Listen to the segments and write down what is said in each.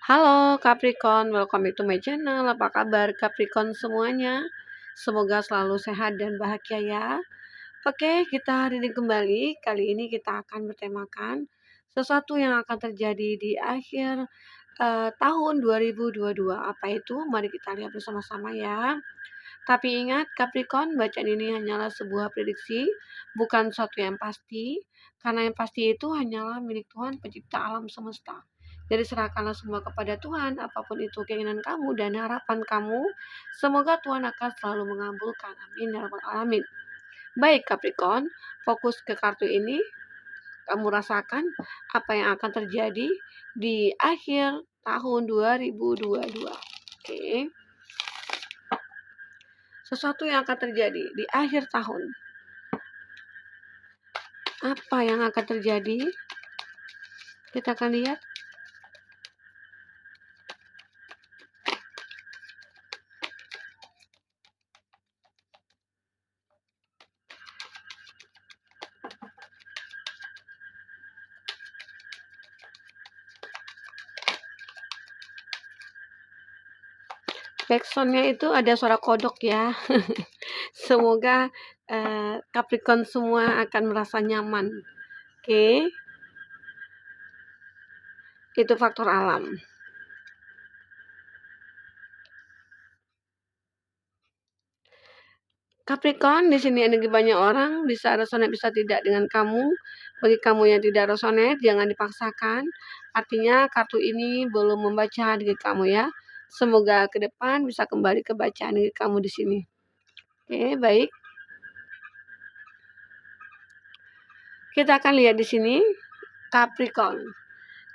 Halo Capricorn, welcome back to my channel. Apa kabar Capricorn semuanya? Semoga selalu sehat dan bahagia ya. Oke, kita hari ini kembali. Kali ini kita akan bertemakan sesuatu yang akan terjadi di akhir tahun 2022. Apa itu? Mari kita lihat bersama-sama ya. Tapi ingat Capricorn, bacaan ini hanyalah sebuah prediksi, bukan sesuatu yang pasti. Karena yang pasti itu hanyalah milik Tuhan pencipta alam semesta. Jadi serahkanlah semua kepada Tuhan, apapun itu keinginan kamu dan harapan kamu. Semoga Tuhan akan selalu mengabulkan. Amin ya rabbal alamin. Baik Capricorn, fokus ke kartu ini. Kamu rasakan apa yang akan terjadi di akhir tahun 2022. Oke. Sesuatu yang akan terjadi di akhir tahun. Apa yang akan terjadi? Kita akan lihat. Backsoundnya itu ada suara kodok ya. Semoga Capricorn semua akan merasa nyaman. Oke. Itu faktor alam. Capricorn, di sini energi banyak orang, bisa resonate bisa tidak dengan kamu. Bagi kamu yang tidak resonate, jangan dipaksakan. Artinya kartu ini belum membaca diri kamu ya. Semoga ke depan bisa kembali ke bacaan diri kamu di sini. Oke, baik. Kita akan lihat di sini Capricorn.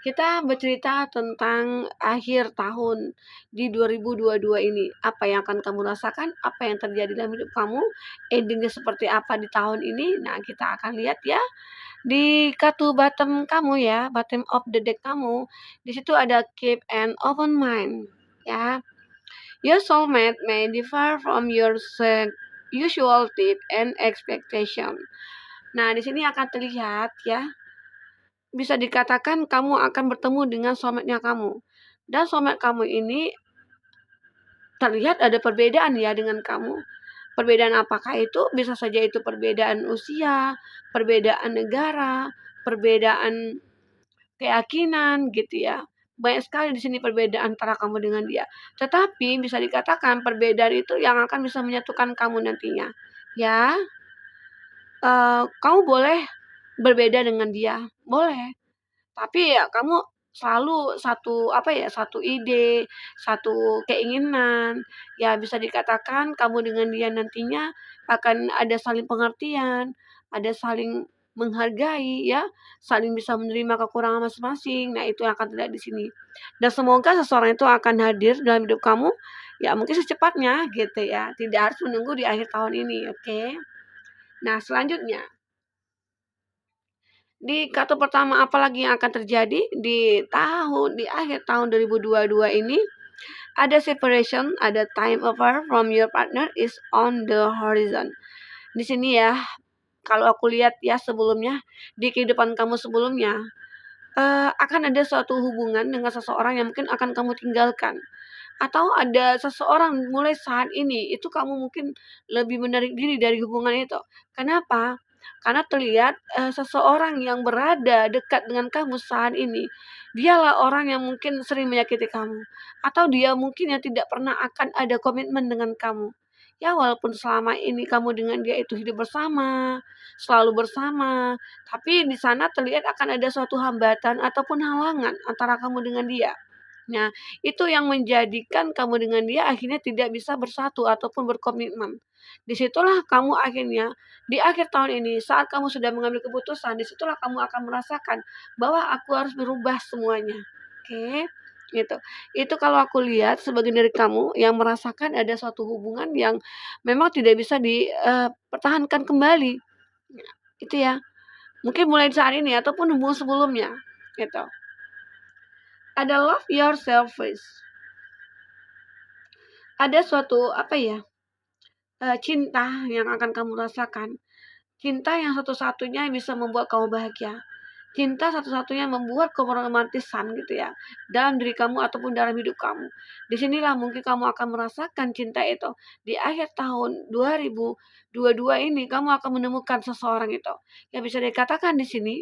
Kita bercerita tentang akhir tahun di 2022 ini. Apa yang akan kamu rasakan? Apa yang terjadi dalam hidup kamu? Endingnya seperti apa di tahun ini? Nah, kita akan lihat ya. Di kartu bottom kamu ya, bottom of the deck kamu. Di situ ada keep an open mind. Ya. Your soulmate may differ from your usual tip and expectation. Nah, di sini akan terlihat ya, bisa dikatakan kamu akan bertemu dengan soulmate-nya kamu. Dan soulmate kamu ini terlihat ada perbedaan ya dengan kamu. Perbedaan apakah itu? Bisa saja itu perbedaan usia, perbedaan negara, perbedaan keyakinan gitu ya. Banyak sekali di sini perbedaan antara kamu dengan dia. Tetapi bisa dikatakan perbedaan itu yang akan bisa menyatukan kamu nantinya. Ya, kamu boleh berbeda dengan dia, boleh. Tapi ya kamu selalu satu ide, satu keinginan. Ya bisa dikatakan kamu dengan dia nantinya akan ada saling pengertian, ada saling menghargai ya, saling bisa menerima kekurangan masing-masing. Nah, itu yang akan terlihat di sini. Dan semoga seseorang itu akan hadir dalam hidup kamu ya mungkin secepatnya gitu ya. Tidak harus menunggu di akhir tahun ini, oke? Nah, selanjutnya di kartu pertama apalagi yang akan terjadi di akhir tahun 2022 ini, ada separation, ada time over from your partner is on the horizon. Di sini ya, kalau aku lihat ya sebelumnya, di kehidupan kamu sebelumnya, akan ada suatu hubungan dengan seseorang yang mungkin akan kamu tinggalkan. Atau ada seseorang mulai saat ini, itu kamu mungkin lebih menarik diri dari hubungan itu. Kenapa? Karena terlihat, seseorang yang berada dekat dengan kamu saat ini, dialah orang yang mungkin sering menyakiti kamu, atau dia mungkin yang tidak pernah akan ada komitmen dengan kamu. Ya walaupun selama ini kamu dengan dia itu hidup bersama, selalu bersama, tapi di sana terlihat akan ada suatu hambatan ataupun halangan antara kamu dengan dia. Nah, itu yang menjadikan kamu dengan dia akhirnya tidak bisa bersatu ataupun berkomitmen. Disitulah kamu akhirnya di akhir tahun ini saat kamu sudah mengambil keputusan, disitulah kamu akan merasakan bahwa aku harus berubah semuanya. Oke, gitu. Itu kalau aku lihat sebagian dari kamu yang merasakan ada suatu hubungan yang memang tidak bisa dipertahankan kembali. Nah, itu ya. Mungkin mulai saat ini ataupun hubungan sebelumnya, gitu. Ada love yourself first. Ada suatu cinta yang akan kamu rasakan. Cinta yang satu-satunya bisa membuat kamu bahagia. cinta satu-satunya membuat keromantisan gitu ya, dalam diri kamu ataupun dalam hidup kamu. Disinilah mungkin kamu akan merasakan cinta itu. Di akhir tahun 2022 ini kamu akan menemukan seseorang itu. Yang bisa dikatakan di sini,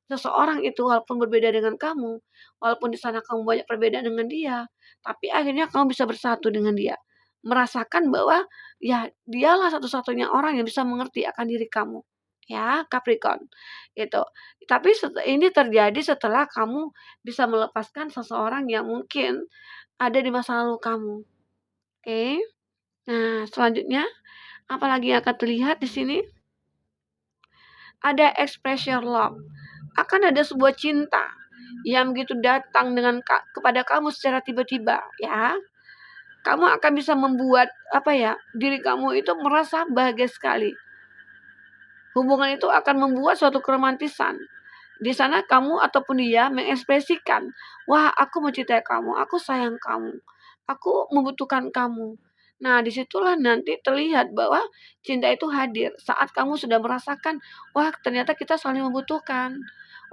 seseorang itu walaupun berbeda dengan kamu, walaupun di sana kamu banyak perbedaan dengan dia, tapi akhirnya kamu bisa bersatu dengan dia. Merasakan bahwa ya dialah satu-satunya orang yang bisa mengerti akan diri kamu. Ya, Capricorn. Itu. Tapi ini terjadi setelah kamu bisa melepaskan seseorang yang mungkin ada di masa lalu kamu. Oke. Nah, selanjutnya apalagi yang akan terlihat di sini? Ada expression love. Akan ada sebuah cinta yang begitu datang kepada kamu secara tiba-tiba, ya. Kamu akan bisa membuat diri kamu itu merasa bahagia sekali. Hubungan itu akan membuat suatu keromantisan. Di sana kamu ataupun dia mengekspresikan, wah aku mencintai kamu, aku sayang kamu, aku membutuhkan kamu. Nah disitulah nanti terlihat bahwa cinta itu hadir saat kamu sudah merasakan, wah ternyata kita saling membutuhkan,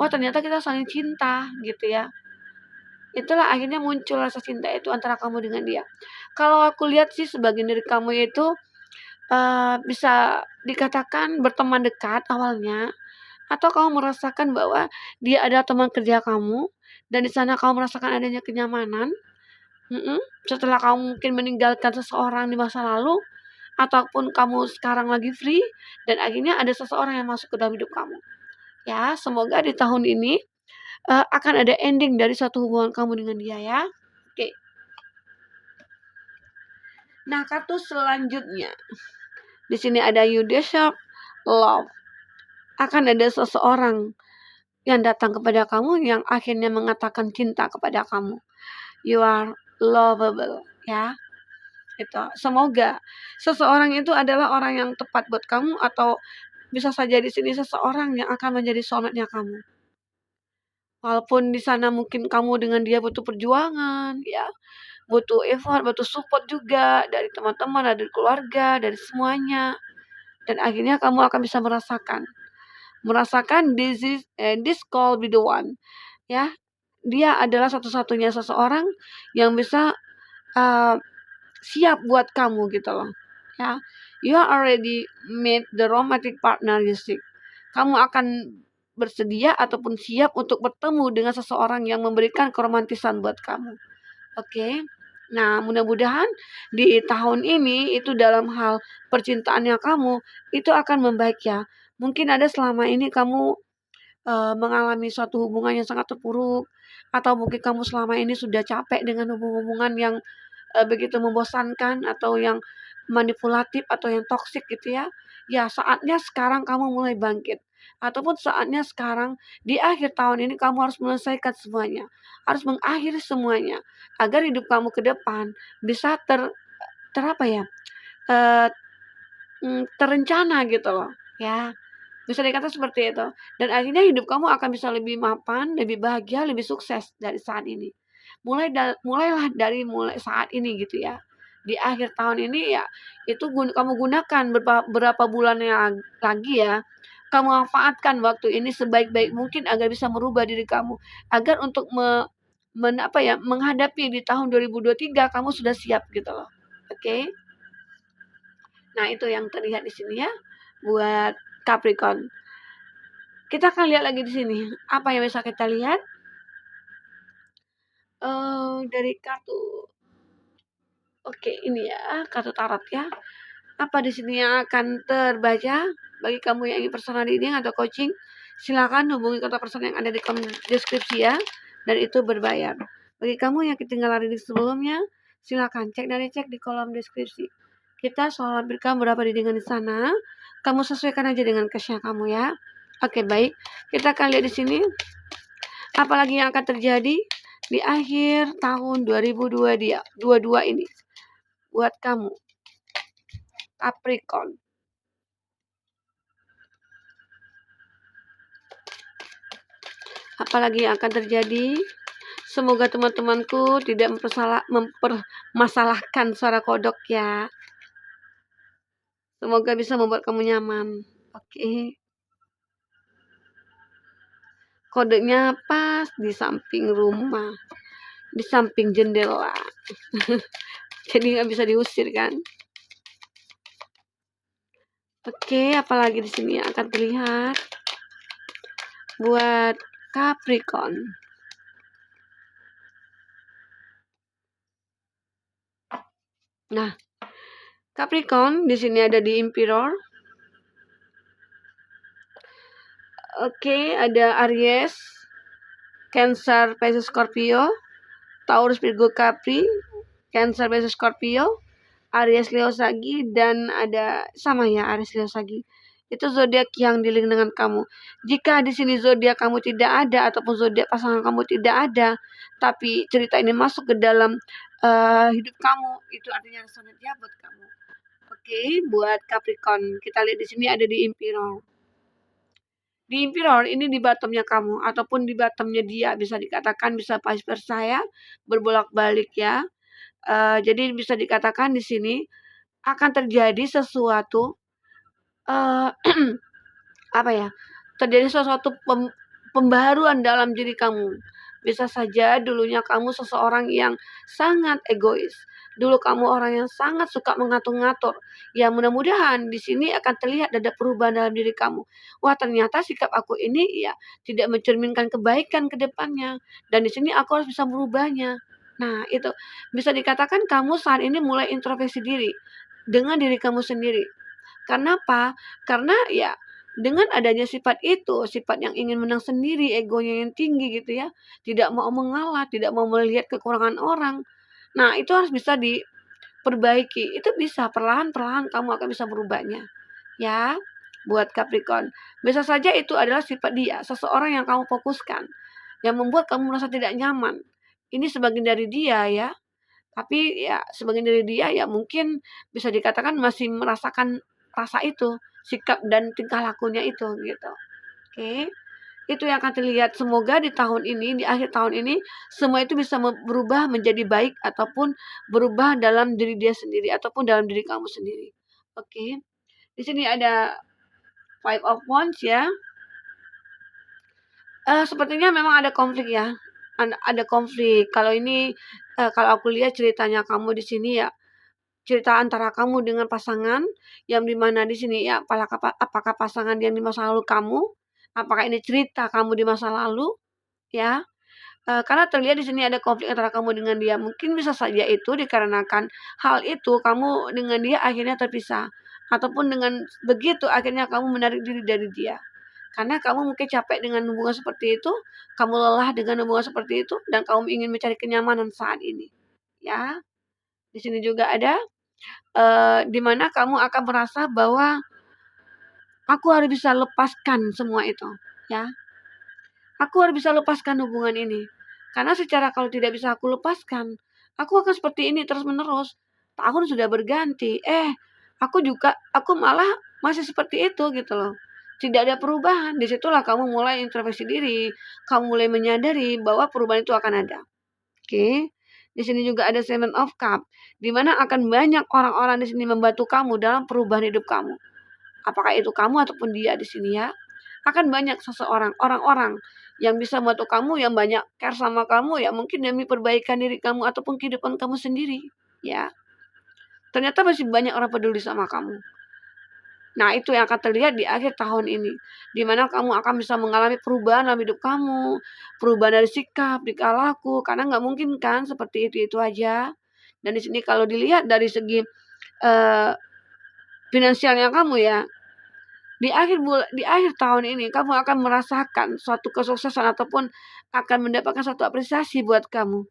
wah ternyata kita saling cinta gitu ya. Itulah akhirnya muncul rasa cinta itu antara kamu dengan dia. Kalau aku lihat sih sebagian dari kamu itu bisa dikatakan berteman dekat awalnya, atau kamu merasakan bahwa dia adalah teman kerja kamu, dan di sana kamu merasakan adanya kenyamanan, setelah kamu mungkin meninggalkan seseorang di masa lalu, ataupun kamu sekarang lagi free, dan akhirnya ada seseorang yang masuk ke dalam hidup kamu. Ya, semoga di tahun ini, akan ada ending dari satu hubungan kamu dengan dia ya. Oke. Nah, kartu selanjutnya, di sini ada you deserve love. Akan ada seseorang yang datang kepada kamu yang akhirnya mengatakan cinta kepada kamu. You are lovable, ya. Itu. Semoga seseorang itu adalah orang yang tepat buat kamu, atau bisa saja di sini seseorang yang akan menjadi soulmate-nya kamu. Walaupun di sana mungkin kamu dengan dia butuh perjuangan, ya, butuh effort, butuh support juga dari teman-teman, dari keluarga, dari semuanya. Dan akhirnya kamu akan bisa merasakan this call be the one, ya. Dia adalah satu-satunya seseorang yang bisa siap buat kamu gitu loh, ya. You are already made the romantic partner you seek. Kamu akan bersedia ataupun siap untuk bertemu dengan seseorang yang memberikan keromantisan buat kamu. Oke. Nah, mudah-mudahan di tahun ini itu dalam hal percintaannya kamu itu akan membaik ya. Mungkin ada selama ini kamu mengalami suatu hubungan yang sangat terpuruk, atau mungkin kamu selama ini sudah capek dengan hubungan yang begitu membosankan, atau yang manipulatif, atau yang toksik gitu ya. Ya, saatnya sekarang kamu mulai bangkit. Ataupun saatnya sekarang di akhir tahun ini kamu harus menyelesaikan semuanya. Harus mengakhiri semuanya agar hidup kamu ke depan bisa terapa ya? eh, Terencana gitu loh, ya. Bisa dikata seperti itu. Dan akhirnya hidup kamu akan bisa lebih mapan, lebih bahagia, lebih sukses dari saat ini. Mulailah dari saat ini gitu ya. Di akhir tahun ini ya, itu kamu gunakan berapa bulan yang lagi ya. Kamu manfaatkan waktu ini sebaik-baik mungkin agar bisa merubah diri kamu. Agar untuk menghadapi di tahun 2023 kamu sudah siap gitu loh. Oke. Nah, itu yang terlihat di sini ya buat Capricorn. Kita akan lihat lagi di sini. Apa yang bisa kita lihat? Dari kartu. Oke, ini ya, kartu tarot ya. Apa di sini yang akan terbaca bagi kamu yang ingin personal reading atau coaching? Silakan hubungi kontak person yang ada di kolom deskripsi ya, dan itu berbayar. Bagi kamu yang ketinggalan reading sebelumnya, silakan cek di kolom deskripsi. Kita soal lampirkan berapa readingan di sana. Kamu sesuaikan aja dengan cashnya kamu ya. Oke, baik. Kita akan lihat di sini. Apalagi yang akan terjadi di akhir tahun 2022 ini buat kamu, Capricorn. Apalagi yang akan terjadi? Semoga teman-temanku tidak mempermasalahkan suara kodok ya. Semoga bisa membuat kamu nyaman. Oke. Kodenya pas di samping rumah, di samping jendela. Jadi nggak bisa diusir kan? Oke, apalagi di sini yang akan terlihat buat Capricorn. Nah, Capricorn di sini ada di Emperor. Oke, ada Aries, Cancer, Pisces, Scorpio, Taurus, Virgo, Capri, Cancer, Pisces, Scorpio, Aries, Leo, Sagi, dan ada sama ya Aries, Leo, Sagi. Itu zodiak yang dilink dengan kamu. Jika di sini zodiak kamu tidak ada ataupun zodiak pasangan kamu tidak ada, tapi cerita ini masuk ke dalam hidup kamu, itu artinya resonate ya buat kamu. Oke, buat Capricorn, kita lihat di sini ada di Emperor. Di Emperor ini di bottomnya kamu ataupun di bottomnya dia, bisa dikatakan bisa vice versa ya, berbolak-balik ya. Jadi bisa dikatakan di sini akan terjadi sesuatu uh, apa ya? Terjadi sesuatu pembaharuan dalam diri kamu. Bisa saja dulunya kamu seseorang yang sangat egois. Dulu kamu orang yang sangat suka mengatur-ngatur. Ya mudah-mudahan di sini akan terlihat ada perubahan dalam diri kamu. Wah ternyata sikap aku ini ya tidak mencerminkan kebaikan ke depannya. Dan di sini aku harus bisa merubahnya. Nah itu bisa dikatakan kamu saat ini mulai introspeksi diri dengan diri kamu sendiri. Karena apa? Karena ya dengan adanya sifat itu, sifat yang ingin menang sendiri, egonya yang tinggi gitu ya, tidak mau mengalah, tidak mau melihat kekurangan orang. Nah, itu harus bisa diperbaiki. Itu bisa perlahan-perlahan kamu akan bisa merubahnya. Ya, buat Capricorn. Bisa saja itu adalah sifat dia, seseorang yang kamu fokuskan, yang membuat kamu merasa tidak nyaman. Ini sebagian dari dia ya. Tapi ya sebagian dari dia ya mungkin bisa dikatakan masih merasakan rasa itu, sikap dan tingkah lakunya itu gitu. Oke. Itu yang akan terlihat. Semoga di tahun ini, di akhir tahun ini semua itu bisa berubah menjadi baik ataupun berubah dalam diri dia sendiri ataupun dalam diri kamu sendiri. Oke. Di sini ada Five of Wands ya. Sepertinya memang ada konflik ya. Ada konflik. Kalau ini kalau aku lihat ceritanya kamu di sini ya cerita antara kamu dengan pasangan yang dimana di sini ya apakah pasangan yang di masa lalu kamu, apakah ini cerita kamu di masa lalu ya. Karena terlihat di sini ada konflik antara kamu dengan dia, mungkin bisa saja itu dikarenakan hal itu kamu dengan dia akhirnya terpisah ataupun dengan begitu akhirnya kamu menarik diri dari dia. Karena kamu mungkin capek dengan hubungan seperti itu, kamu lelah dengan hubungan seperti itu dan kamu ingin mencari kenyamanan saat ini. Ya, di sini juga ada di mana kamu akan merasa bahwa aku harus bisa lepaskan semua itu, ya. Aku harus bisa lepaskan hubungan ini. Karena secara kalau tidak bisa aku lepaskan, aku akan seperti ini terus-menerus. Tahun sudah berganti, aku malah masih seperti itu gitu loh. Tidak ada perubahan. Disitulah kamu mulai introspeksi diri, kamu mulai menyadari bahwa perubahan itu akan ada. Oke. Di sini juga ada Seven of Cup, di mana akan banyak orang-orang di sini membantu kamu dalam perubahan hidup kamu. Apakah itu kamu ataupun dia di sini ya. Akan banyak orang-orang yang bisa membantu kamu, yang banyak care sama kamu ya mungkin demi perbaikan diri kamu ataupun kehidupan kamu sendiri, ya. Ternyata masih banyak orang peduli sama kamu. Nah, itu yang akan terlihat di akhir tahun ini, di mana kamu akan bisa mengalami perubahan dalam hidup kamu, perubahan dari sikap, tingkah laku, karena nggak mungkin kan seperti itu aja. Dan di sini kalau dilihat dari segi finansialnya kamu ya, di akhir tahun ini kamu akan merasakan suatu kesuksesan ataupun akan mendapatkan suatu apresiasi buat kamu.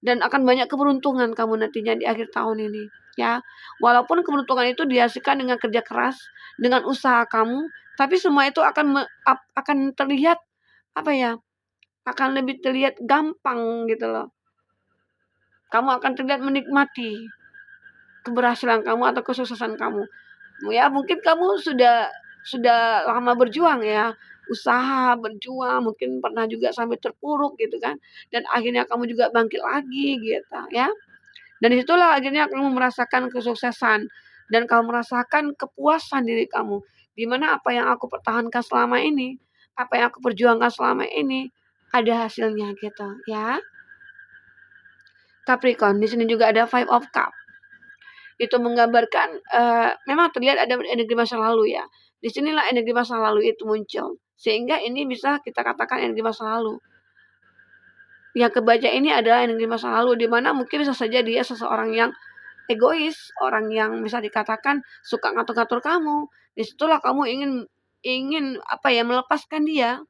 Dan akan banyak keberuntungan kamu nantinya di akhir tahun ini, ya. Walaupun keberuntungan itu dihasilkan dengan kerja keras, dengan usaha kamu, tapi semua itu akan terlihat apa ya? Akan lebih terlihat gampang gitu loh. Kamu akan terlihat menikmati keberhasilan kamu atau kesuksesan kamu. Ya mungkin kamu sudah lama berjuang ya, usaha, berjuang, mungkin pernah juga sampai terpuruk gitu kan, dan akhirnya kamu juga bangkit lagi gitu ya. Dan disitulah akhirnya kamu merasakan kesuksesan dan kamu merasakan kepuasan diri kamu. Di mana apa yang aku pertahankan selama ini, apa yang aku perjuangkan selama ini ada hasilnya gitu ya. Capricorn, di sini juga ada Five of Cup. Itu menggambarkan memang terlihat ada energi masa lalu ya. Disinilah energi masa lalu itu muncul. Sehingga ini bisa kita katakan energi masa lalu. Yang kebaca ini adalah energi masa lalu, di mana mungkin bisa saja dia seseorang yang egois, orang yang bisa dikatakan suka ngatur-ngatur kamu. Disitulah kamu ingin apa ya, melepaskan dia.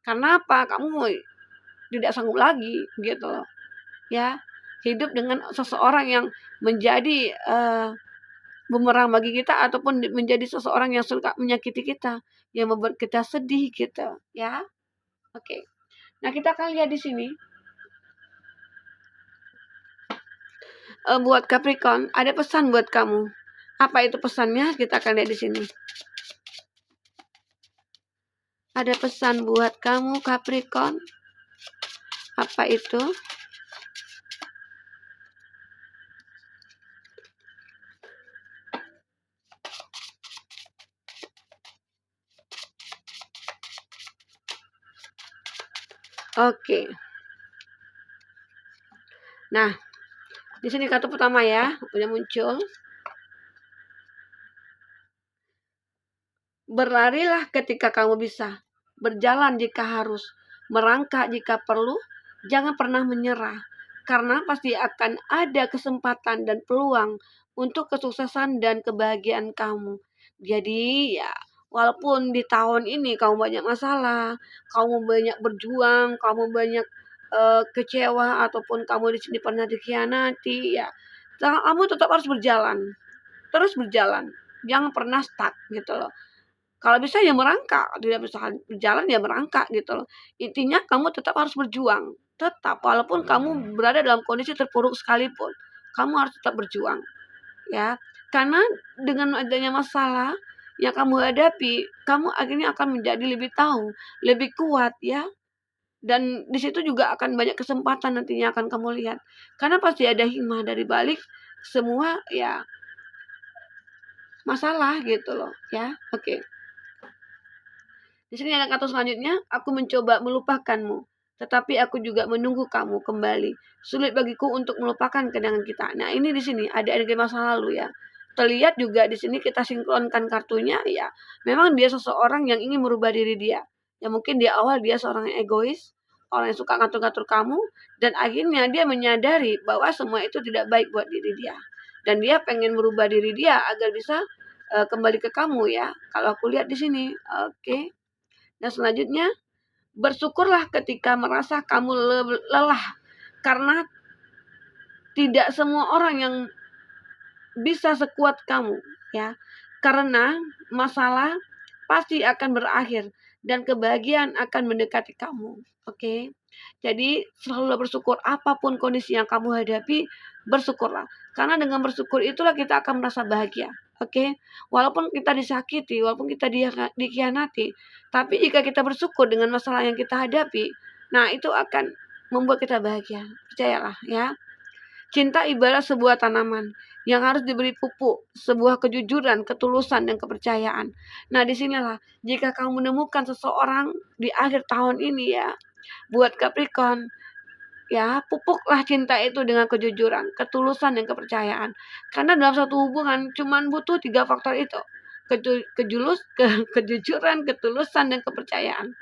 Karena apa? Kamu tidak sanggup lagi gitu loh. Ya, hidup dengan seseorang yang menjadi bumerang bagi kita ataupun menjadi seseorang yang suka menyakiti kita, yang membuat kita sedih gitu, ya. Oke. Nah, kita akan lihat di sini buat Capricorn ada pesan buat kamu. Apa itu pesannya? Kita akan lihat di sini. Ada pesan buat kamu Capricorn. Apa itu? Oke. Nah, di sini kartu pertama ya, udah muncul. Berlarilah ketika kamu bisa, berjalan jika harus, merangkak jika perlu, jangan pernah menyerah, karena pasti akan ada kesempatan dan peluang untuk kesuksesan dan kebahagiaan kamu. Jadi ya, walaupun di tahun ini kamu banyak masalah, kamu banyak berjuang, kamu banyak kecewa ataupun kamu di sini pernah dikhianati, ya, kamu tetap harus berjalan, terus berjalan, jangan pernah stuck gitu loh. Kalau bisa ya merangkak, tidak bisa berjalan ya merangkak gitu loh. Intinya kamu tetap harus berjuang, tetap walaupun kamu berada dalam kondisi terpuruk sekalipun, kamu harus tetap berjuang, ya. Karena dengan adanya masalah yang kamu hadapi, kamu akhirnya akan menjadi lebih tahu, lebih kuat ya. Dan di situ juga akan banyak kesempatan nantinya akan kamu lihat. Karena pasti ada hikmah dari balik semua ya masalah gitu loh, ya. Oke. Di sini ada kata selanjutnya, aku mencoba melupakanmu, tetapi aku juga menunggu kamu kembali. Sulit bagiku untuk melupakan kenangan kita. Nah, ini di sini ada energi masa lalu ya. Terlihat juga di sini kita sinkronkan kartunya ya. Memang dia seseorang yang ingin merubah diri dia. Ya mungkin di awal dia seorang yang egois, orang yang suka ngatur-ngatur kamu, dan akhirnya dia menyadari bahwa semua itu tidak baik buat diri dia. Dan dia pengen merubah diri dia agar bisa kembali ke kamu ya. Kalau aku lihat di sini, oke. Dan selanjutnya, bersyukurlah ketika merasa kamu lelah, karena tidak semua orang yang bisa sekuat kamu, ya. Karena masalah pasti akan berakhir dan kebahagiaan akan mendekati kamu. Oke. Jadi selalu bersyukur apapun kondisi yang kamu hadapi, bersyukurlah. Karena dengan bersyukur itulah kita akan merasa bahagia. Oke. Walaupun kita disakiti, walaupun kita dikhianati, tapi jika kita bersyukur dengan masalah yang kita hadapi, nah itu akan membuat kita bahagia. Percayalah ya. Cinta ibarat sebuah tanaman yang harus diberi pupuk, sebuah kejujuran, ketulusan, dan kepercayaan. Nah, disinilah jika kamu menemukan seseorang di akhir tahun ini ya, buat Capricorn, ya pupuklah cinta itu dengan kejujuran, ketulusan, dan kepercayaan. Karena dalam satu hubungan cuman butuh 3 faktor itu. Kejujuran, ketulusan, dan kepercayaan.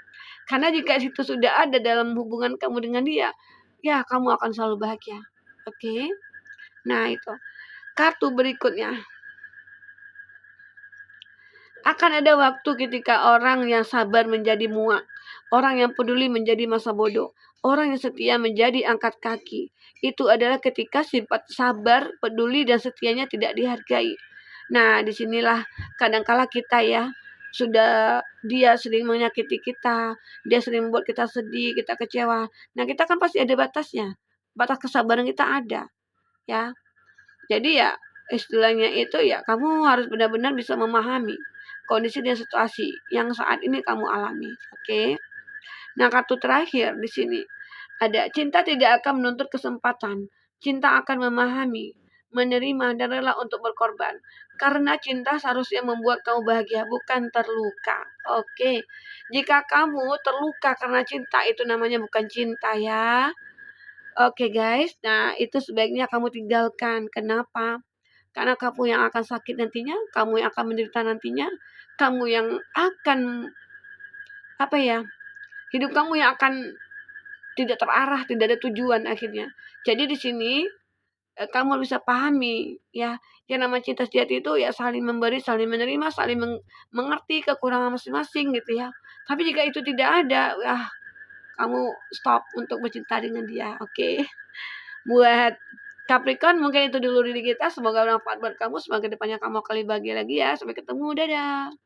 Karena jika itu sudah ada dalam hubungan kamu dengan dia, ya kamu akan selalu bahagia. Oke. Nah, itu. Kartu berikutnya. Akan ada waktu ketika orang yang sabar menjadi muak, orang yang peduli menjadi masa bodoh, orang yang setia menjadi angkat kaki. Itu adalah ketika sifat sabar, peduli, dan setianya tidak dihargai. Nah, disinilah kadangkala kita ya, sudah dia sering menyakiti kita, dia sering membuat kita sedih, kita kecewa. Nah, kita kan pasti ada batasnya. Batas kesabaran kita ada, ya. Jadi ya istilahnya itu ya kamu harus benar-benar bisa memahami kondisi dan situasi yang saat ini kamu alami. Oke. Nah, kartu terakhir di sini ada cinta tidak akan menuntut kesempatan. Cinta akan memahami, menerima, dan rela untuk berkorban. Karena cinta seharusnya membuat kamu bahagia, bukan terluka. Oke, jika kamu terluka karena cinta, itu namanya bukan cinta ya. Oke guys, nah itu sebaiknya kamu tinggalkan. Kenapa? Karena kamu yang akan sakit nantinya, kamu yang akan menderita nantinya, kamu yang akan apa ya? Hidup kamu yang akan tidak terarah, tidak ada tujuan akhirnya. Jadi di sini kamu bisa pahami ya, yang namanya cinta sejati itu ya saling memberi, saling menerima, saling mengerti kekurangan masing-masing gitu ya. Tapi jika itu tidak ada, wah kamu stop untuk bercinta dengan dia. Oke. Buat Capricorn mungkin itu dulu diri kita. Semoga bermanfaat buat kamu. Semoga depannya kamu kali bahagia lagi ya. Sampai ketemu. Dadah.